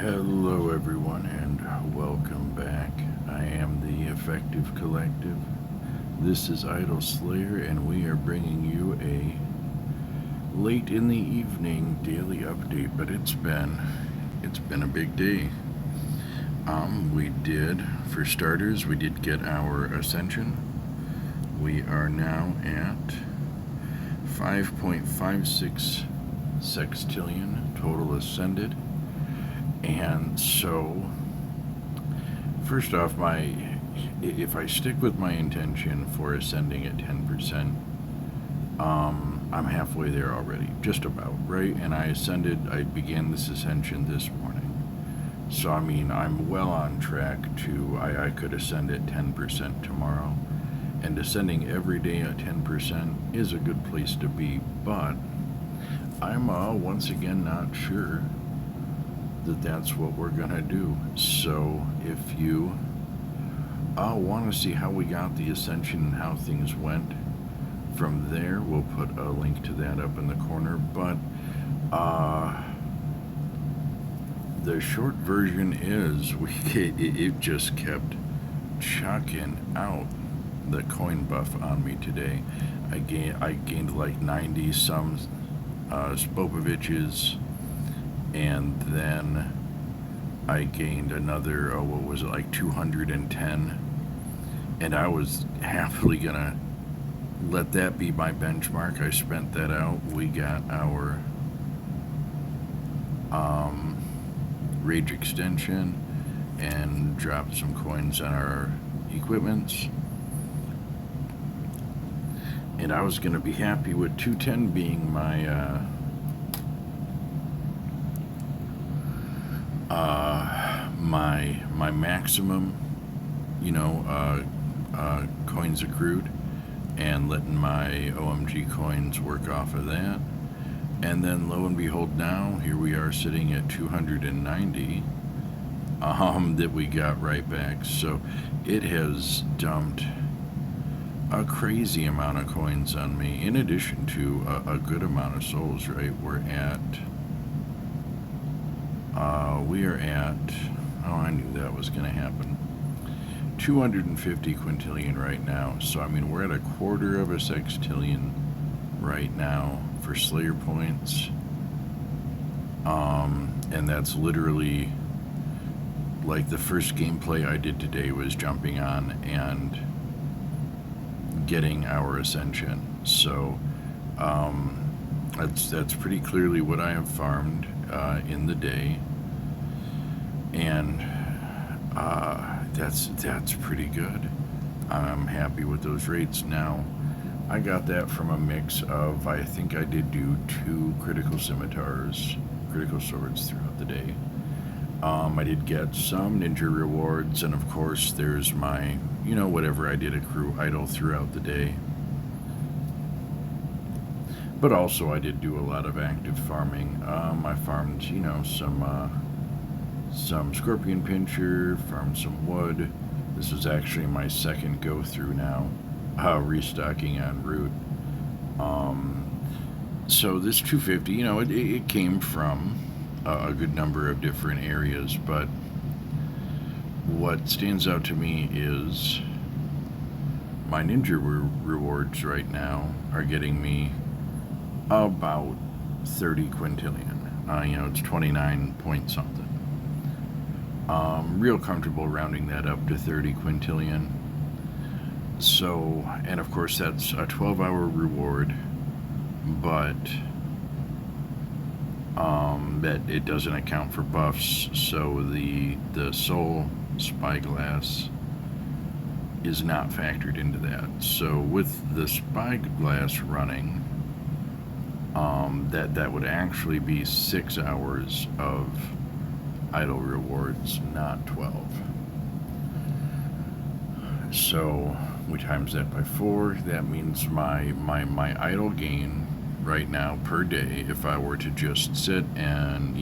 Hello, everyone, and welcome back. I am the Effective Collective. This is Idle Slayer, and we are bringing you a late in the evening daily update. But it's been a big day. For starters, we did get our ascension. We are now at 5.56 sextillion total ascended. And so, first off, if I stick with my intention for ascending at 10%, I'm halfway there already, just about, right? And I began this ascension this morning. So, I mean, I'm well on track I could ascend at 10% tomorrow. And ascending every day at 10% is a good place to be, but I'm once again not sure that's what we're gonna do. So if you want to see how we got the ascension and how things went from there, we'll put a link to that up in the corner. But the short version is it just kept chucking out the coin buff on me today. I gained like 90 some Spopoviches, and then I gained another, what was it, like 210, and I was happily gonna let that be my benchmark. I spent that out. We got our rage extension and dropped some coins on our equipments, and I was gonna be happy with 210 being my my maximum, coins accrued, and letting my OMG coins work off of that. And then lo and behold, now here we are sitting at 290 that we got right back. So it has dumped a crazy amount of coins on me, in addition to a good amount of souls, right? We are at, I knew that was going to happen, 250 quintillion right now. So, I mean, we're at a quarter of a sextillion right now for Slayer points. And that's literally, like, the first gameplay I did today was jumping on and getting our ascension. So, that's pretty clearly what I have farmed in the day. And that's pretty good. I'm happy with those rates. Now, I got that from a mix of, I think I did do 2 critical swords throughout the day. I did get some ninja rewards, and of course there's my, whatever I did accrue idle throughout the day. But also I did do a lot of active farming. I farmed, some scorpion pincher, farmed some wood. This is actually my second go through now, restocking on root. So this 250, it came from a good number of different areas, but what stands out to me is my ninja rewards right now are getting me about 30 quintillion. It's 29 point something. Real comfortable rounding that up to 30 quintillion. So, and of course that's a 12-hour reward, but that it doesn't account for buffs. So the soul spyglass is not factored into that. So with the spyglass running, that would actually be 6 hours of idle rewards, not 12. So we times that by 4. That means my idle gain right now per day, if I were to just sit and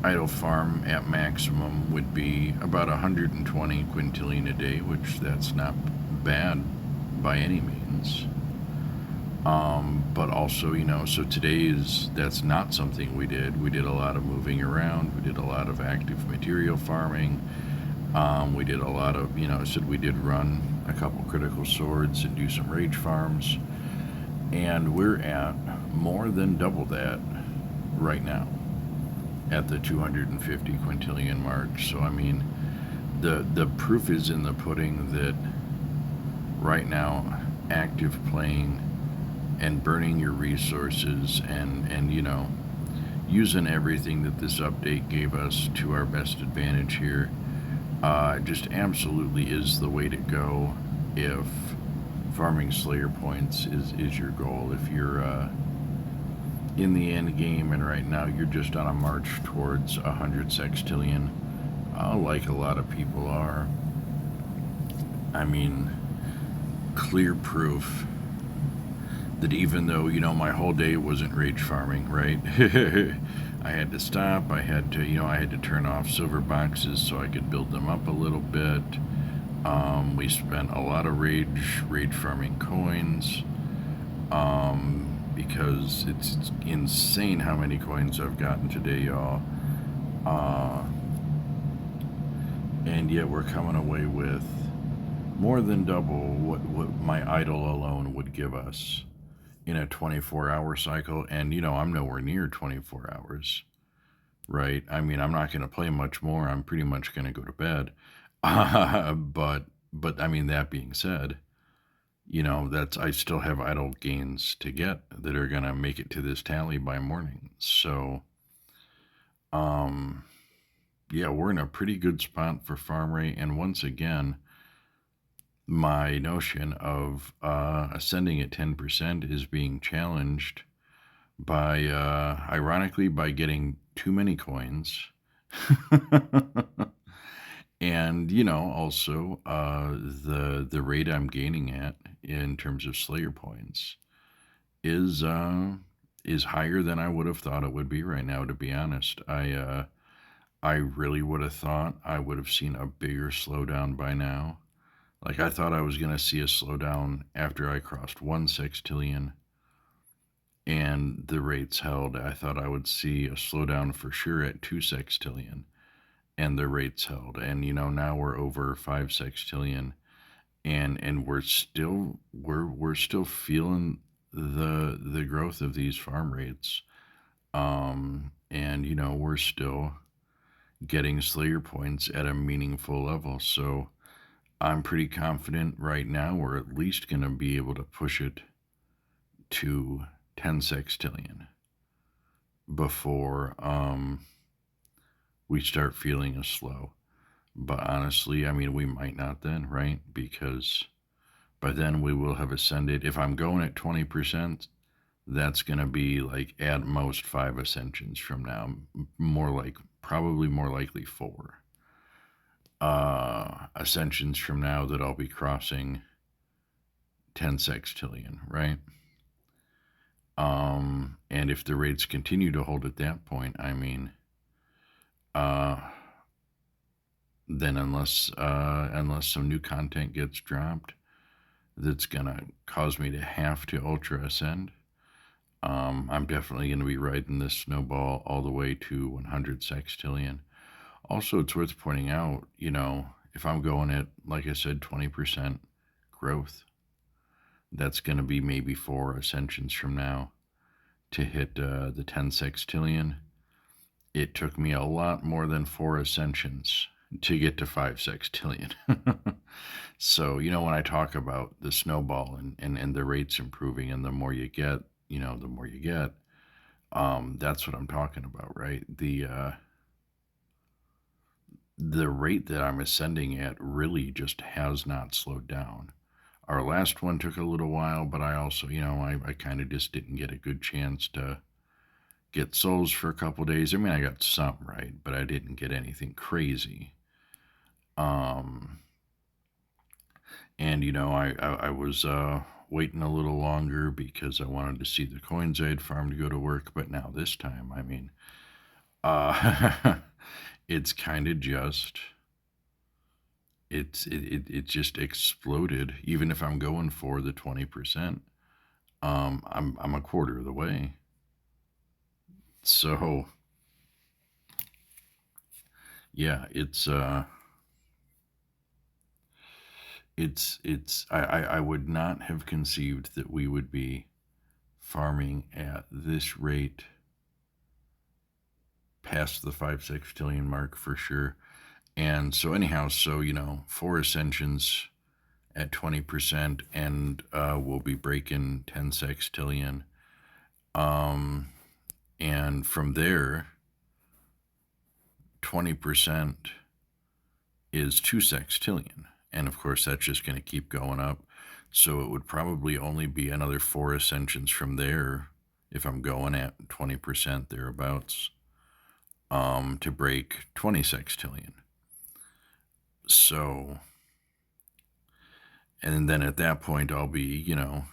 idle farm at maximum, would be about 120 quintillion a day, which that's not bad by any means. But also, so that's not something we did. We did a lot of moving around. We did a lot of active material farming. We did a lot of, I said we did run a couple critical swords and do some rage farms. And we're at more than double that right now at the 250 quintillion mark. So, I mean, the proof is in the pudding that right now, active playing and burning your resources and using everything that this update gave us to our best advantage here just absolutely is the way to go if farming Slayer points is your goal. If you're in the end game and right now you're just on a march towards 100 sextillion, like a lot of people are, I mean, clear proof that even though, my whole day wasn't rage farming, right? I had to stop. I had to turn off silver boxes so I could build them up a little bit. We spent a lot of rage farming coins, because it's insane how many coins I've gotten today, y'all. Uh, and yet we're coming away with more than double what my idle alone would give us in a 24-hour cycle. And, I'm nowhere near 24 hours, right? I mean, I'm not going to play much more. I'm pretty much going to go to bed. But I mean, that being said, that's I still have idle gains to get that are going to make it to this tally by morning. So, um, yeah, we're in a pretty good spot for farm rate. And once again, my notion of ascending at 10% is being challenged by, ironically, by getting too many coins. And also the rate I'm gaining at in terms of Slayer points is is higher than I would have thought it would be right now. To be honest, I really would have thought I would have seen a bigger slowdown by now. Like, I thought I was going to see a slowdown after I crossed 1 sextillion and the rates held. I thought I would see a slowdown for sure at 2 sextillion and the rates held. And now we're over 5 sextillion, and we're still feeling the growth of these farm rates. And we're still getting Slayer points at a meaningful level. So I'm pretty confident right now we're at least going to be able to push it to 10 sextillion before we start feeling a slow. But honestly, I mean, we might not then, right? Because by then we will have ascended. If I'm going at 20%, that's going to be like at most 5 ascensions from now. Probably more likely 4 ascensions from now that I'll be crossing 10 sextillion, right? And if the rates continue to hold at that point, I mean, uh, then unless some new content gets dropped that's gonna cause me to have to ultra ascend, I'm definitely gonna be riding this snowball all the way to 100 sextillion. Also, it's worth pointing out, if I'm going at, like I said, 20% growth, that's gonna be maybe 4 ascensions from now to hit the 10 sextillion. It took me a lot more than 4 ascensions to get to 5 sextillion. So, when I talk about the snowball and the rates improving and the more you get, the more you get, that's what I'm talking about, right? The rate that I'm ascending at really just has not slowed down. Our last one took a little while, but I also, I kind of just didn't get a good chance to get souls for a couple days. I mean, I got some, right, but I didn't get anything crazy. Um, and I was waiting a little longer because I wanted to see the coins I had farmed to go to work. But now this time, I mean, it's kind of just it just exploded. Even if I'm going for the 20%, I'm a quarter of the way. So yeah, I would not have conceived that we would be farming at this rate past the 5 sextillion mark for sure. And so anyhow, so four ascensions at 20%, and we'll be breaking 10 sextillion. Um, and from there, 20% is 2 sextillion. And of course, that's just going to keep going up. So it would probably only be another four ascensions from there if I'm going at 20% thereabouts to break 20 sextillion. So, and then at that point, I'll be, to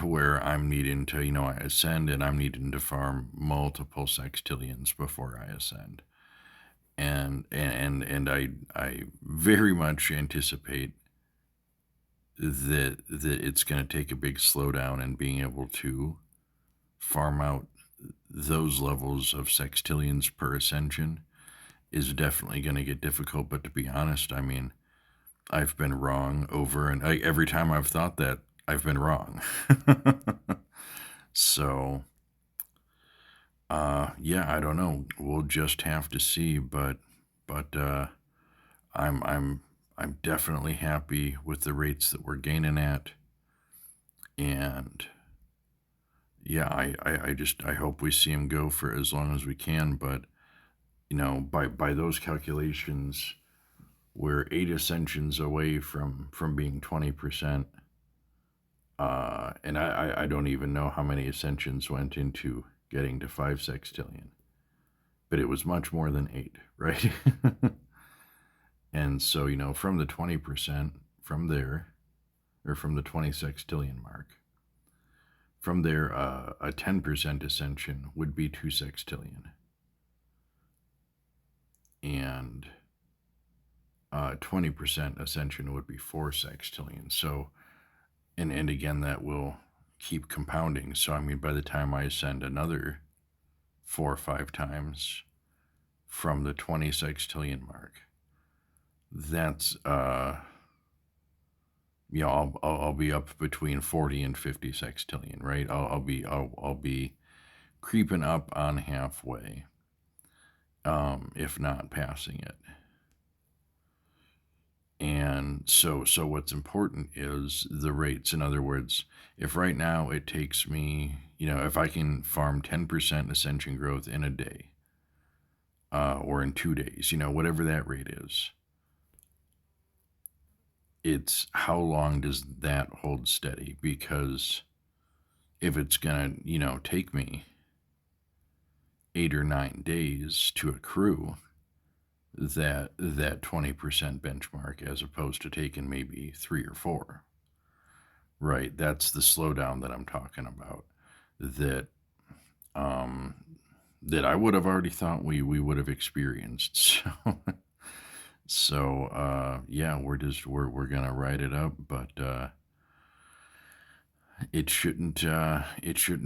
where I'm needing to, I ascend and I'm needing to farm multiple sextillions before I ascend. And I very much anticipate that it's going to take a big slowdown in being able to farm out those levels of sextillions per ascension is definitely going to get difficult. But to be honest, I mean, I've been wrong over and every time I've thought that, I've been wrong. So, yeah, I don't know. We'll just have to see. But I'm I'm I'm definitely happy with the rates that we're gaining at, and yeah, I hope we see him go for as long as we can. But by those calculations, we're 8 ascensions away from being 20%. And I don't even know how many ascensions went into getting to 5 sextillion, but it was much more than 8, right? And so, from the 20% from there, or from the 20 sextillion mark, from there, a 10% ascension would be 2 sextillion. And 20% ascension would be 4 sextillion. So, and again, that will keep compounding. So, I mean, by the time I ascend another 4 or 5 times from the 20 sextillion mark, that's I'll be up between 40 and 50 sextillion, right? I'll be creeping up on halfway, if not passing it. And so what's important is the rates. In other words, if right now it takes me, if I can farm 10% ascension growth in a day, or in 2 days, whatever that rate is, it's how long does that hold steady? Because if it's gonna, take me 8 or 9 days to accrue that 20% benchmark as opposed to taking maybe 3 or 4, right? That's the slowdown that I'm talking about. That um, that I would have already thought we would have experienced. So yeah, we're gonna ride it up, but it shouldn't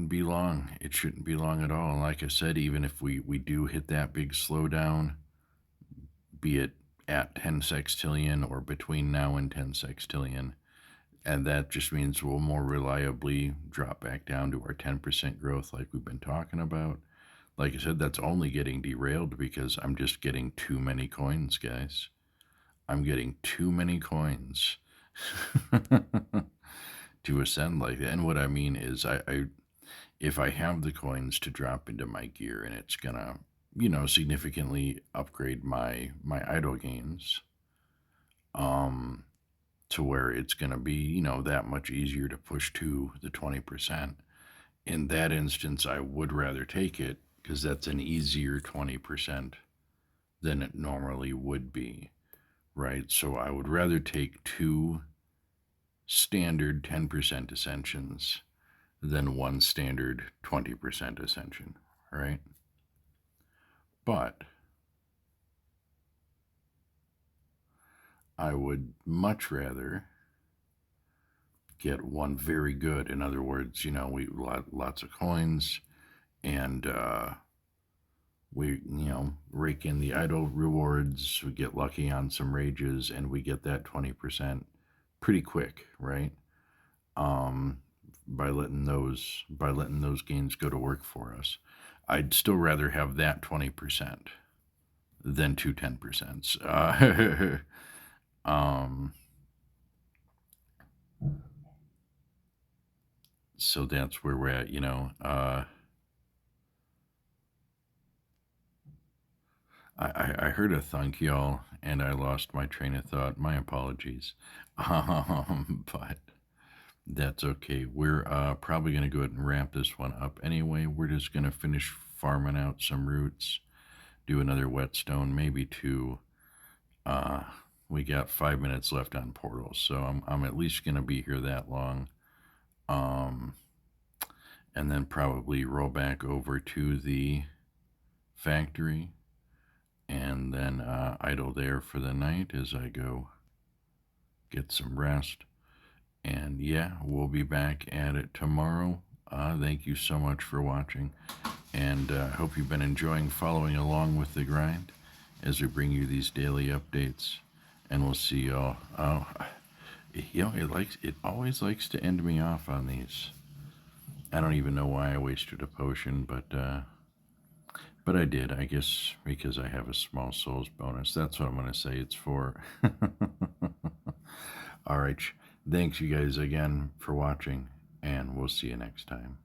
be long. It shouldn't be long at all. And like I said, even if we do hit that big slowdown, be it at 10 sextillion or between now and 10 sextillion, and that just means we'll more reliably drop back down to our 10% growth like we've been talking about. Like I said, that's only getting derailed because I'm just getting too many coins, guys. I'm getting too many coins to ascend like that. And what I mean is, I if I have the coins to drop into my gear and it's gonna, significantly upgrade my idle gains, um, to where it's gonna be, that much easier to push to the 20%. In that instance, I would rather take it because that's an easier 20% than it normally would be, right? So I would rather take two standard 10% ascensions than one standard 20% ascension, right? But I would much rather get one very good. In other words, we lots of coins, and we rake in the idle rewards. We get lucky on some rages, and we get that 20% pretty quick, right? Um, by letting those gains go to work for us. I'd still rather have that 20% than two 10%. Um, so that's where we're at. I heard a thunk, y'all, and I lost my train of thought. My apologies. But that's okay. We're probably going to go ahead and wrap this one up anyway. We're just going to finish farming out some roots, do another whetstone, maybe two. Uh, we got 5 minutes left on portals, so I'm at least going to be here that long. Um, and then probably roll back over to the factory and then idle there for the night as I go get some rest. And yeah, we'll be back at it tomorrow. Thank you so much for watching, and I hope you've been enjoying following along with the grind as we bring you these daily updates. And we'll see y'all. Oh, it always likes to end me off on these. I don't even know why I wasted a potion, but I did. I guess because I have a small souls bonus. That's what I'm gonna say it's for. All right. Thanks, you guys, again for watching, and we'll see you next time.